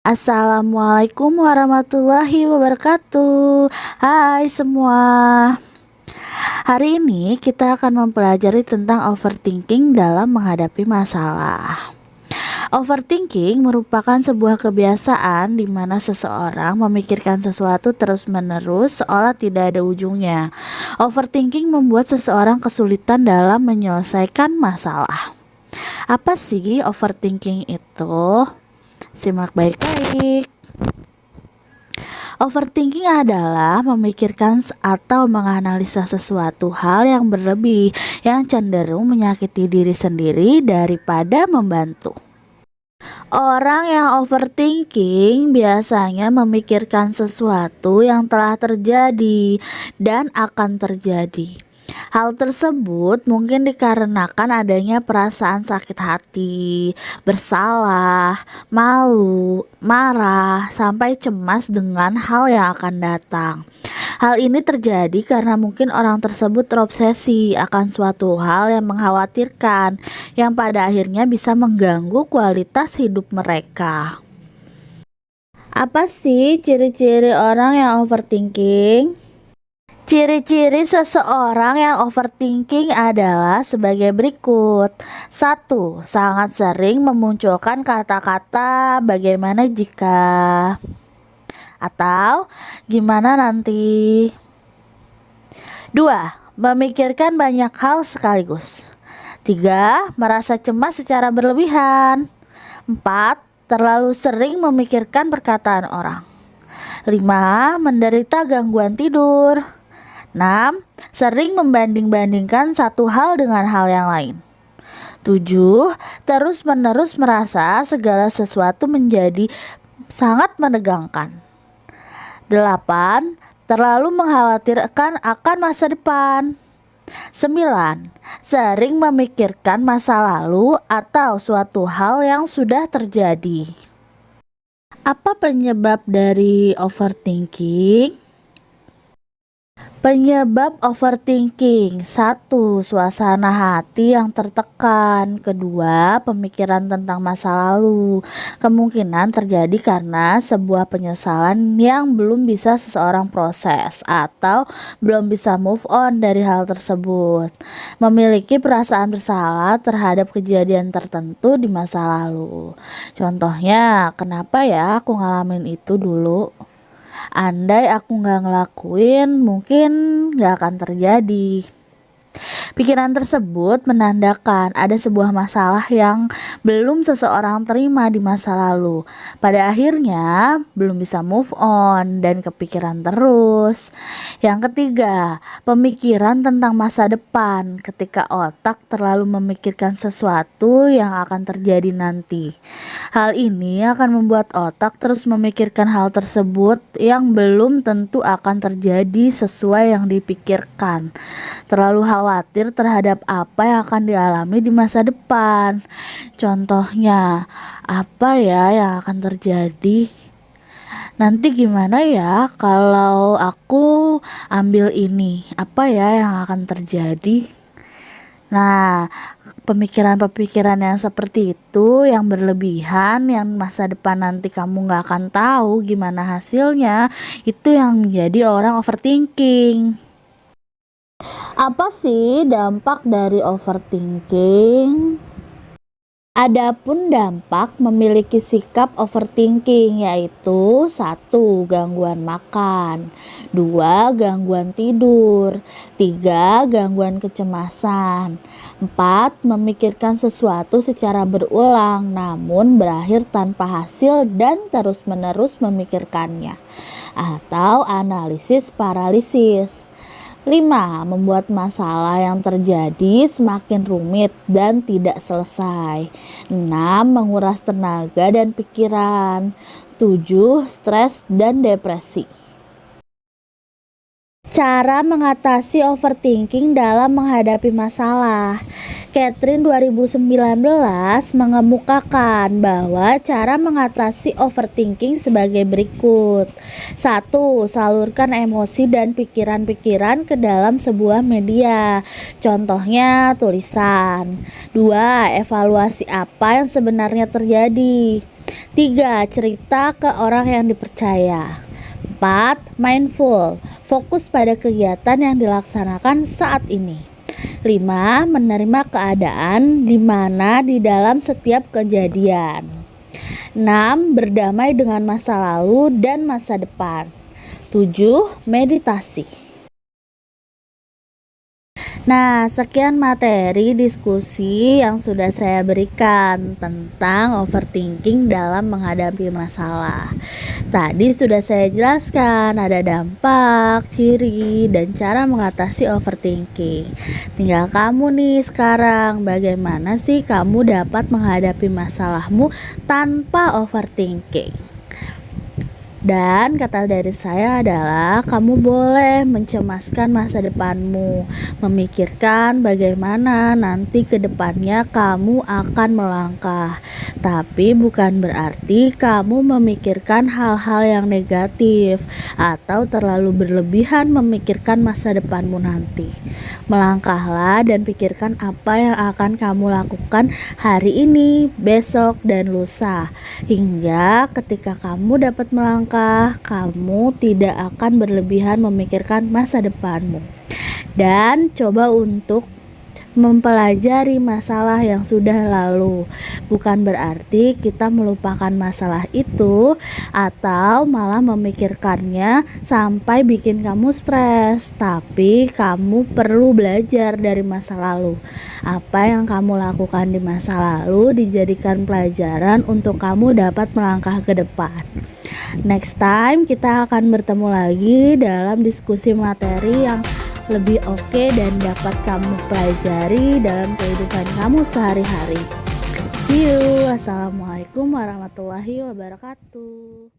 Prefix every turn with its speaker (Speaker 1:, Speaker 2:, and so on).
Speaker 1: Assalamualaikum warahmatullahi wabarakatuh. Hai semua. Hari ini kita akan mempelajari tentang overthinking dalam menghadapi masalah. Overthinking merupakan sebuah kebiasaan di mana seseorang memikirkan sesuatu terus-menerus seolah tidak ada ujungnya. Overthinking membuat seseorang kesulitan dalam menyelesaikan masalah. Apa sih overthinking itu? Simak baik-baik. Overthinking adalah memikirkan atau menganalisa sesuatu hal yang berlebih yang cenderung menyakiti diri sendiri daripada membantu. Orang yang overthinking biasanya memikirkan sesuatu yang telah terjadi dan akan terjadi. Hal tersebut mungkin dikarenakan adanya perasaan sakit hati, bersalah, malu, marah, sampai cemas dengan hal yang akan datang. Hal ini terjadi karena mungkin orang tersebut terobsesi akan suatu hal yang mengkhawatirkan, yang pada akhirnya bisa mengganggu kualitas hidup mereka. Apa sih ciri-ciri orang yang overthinking? Ciri-ciri seseorang yang overthinking adalah sebagai berikut. 1. Sangat sering memunculkan kata-kata bagaimana jika atau gimana nanti. 2. Memikirkan banyak hal sekaligus. 3. Merasa cemas secara berlebihan. 4. Terlalu sering memikirkan perkataan orang. 5. Menderita gangguan tidur. 6. Sering membanding-bandingkan satu hal dengan hal yang lain. 7. Terus-menerus merasa segala sesuatu menjadi sangat menegangkan. 8. Terlalu mengkhawatirkan akan masa depan. 9. Sering memikirkan masa lalu atau suatu hal yang sudah terjadi. Apa penyebab dari overthinking? Penyebab overthinking: 1. Suasana hati yang tertekan. 2. Pemikiran tentang masa lalu. Kemungkinan terjadi karena sebuah penyesalan yang belum bisa seseorang proses atau belum bisa move on dari hal tersebut. Memiliki perasaan bersalah terhadap kejadian tertentu di masa lalu. Contohnya, kenapa ya aku ngalamin itu dulu? Andai aku gak ngelakuin, mungkin gak akan terjadi. Pikiran tersebut menandakan ada sebuah masalah yang belum seseorang terima di masa lalu. Pada akhirnya belum bisa move on dan kepikiran terus. Yang ketiga, pemikiran tentang masa depan. Ketika otak terlalu memikirkan sesuatu yang akan terjadi nanti. Hal ini akan membuat otak terus memikirkan hal tersebut yang belum tentu akan terjadi sesuai yang dipikirkan. Terlalu khawatir terhadap apa yang akan dialami di masa depan. Contohnya, apa ya yang akan terjadi? Nanti gimana ya kalau aku ambil ini? Apa ya yang akan terjadi? Nah, pemikiran-pemikiran yang seperti itu, yang berlebihan, yang masa depan nanti kamu gak akan tahu gimana hasilnya, itu yang menjadi orang overthinking. Apa sih dampak dari overthinking? Adapun dampak memiliki sikap overthinking yaitu 1. Gangguan makan. 2. Gangguan tidur. 3. Gangguan kecemasan. 4. Memikirkan sesuatu secara berulang namun berakhir tanpa hasil dan terus-menerus memikirkannya, atau analisis paralisis. 5. Membuat masalah yang terjadi semakin rumit dan tidak selesai. 6. Menguras tenaga dan pikiran. 7. Stres dan depresi. Cara mengatasi overthinking dalam menghadapi masalah. Catherine 2019 mengemukakan bahwa cara mengatasi overthinking sebagai berikut. 1. Salurkan emosi dan pikiran-pikiran ke dalam sebuah media. Contohnya tulisan. 2. Evaluasi apa yang sebenarnya terjadi. 3. Cerita ke orang yang dipercaya. 4. Mindful, fokus pada kegiatan yang dilaksanakan saat ini. 5. Menerima keadaan di mana di dalam setiap kejadian. 6. Berdamai dengan masa lalu dan masa depan. 7. Meditasi. Nah, sekian materi diskusi yang sudah saya berikan tentang overthinking dalam menghadapi masalah. Tadi sudah saya jelaskan ada dampak, ciri, dan cara mengatasi overthinking. Tinggal kamu nih sekarang, bagaimana sih kamu dapat menghadapi masalahmu tanpa overthinking? Dan kata dari saya adalah kamu boleh mencemaskan masa depanmu, memikirkan bagaimana nanti ke depannya kamu akan melangkah. Tapi bukan berarti kamu memikirkan hal-hal yang negatif atau terlalu berlebihan memikirkan masa depanmu nanti. Melangkahlah dan pikirkan apa yang akan kamu lakukan hari ini, besok, dan lusa. Hingga ketika kamu dapat melangkah, kamu tidak akan berlebihan memikirkan masa depanmu. Dan coba untuk mempelajari masalah yang sudah lalu. Bukan berarti kita melupakan masalah itu atau malah memikirkannya sampai bikin kamu stres. Tapi kamu perlu belajar dari masa lalu. Apa yang kamu lakukan di masa lalu dijadikan pelajaran untuk kamu dapat melangkah ke depan. Next time kita akan bertemu lagi dalam diskusi materi yang lebih oke dan dapat kamu pelajari dalam kehidupan kamu sehari-hari. See you. Wassalamualaikum warahmatullahi wabarakatuh.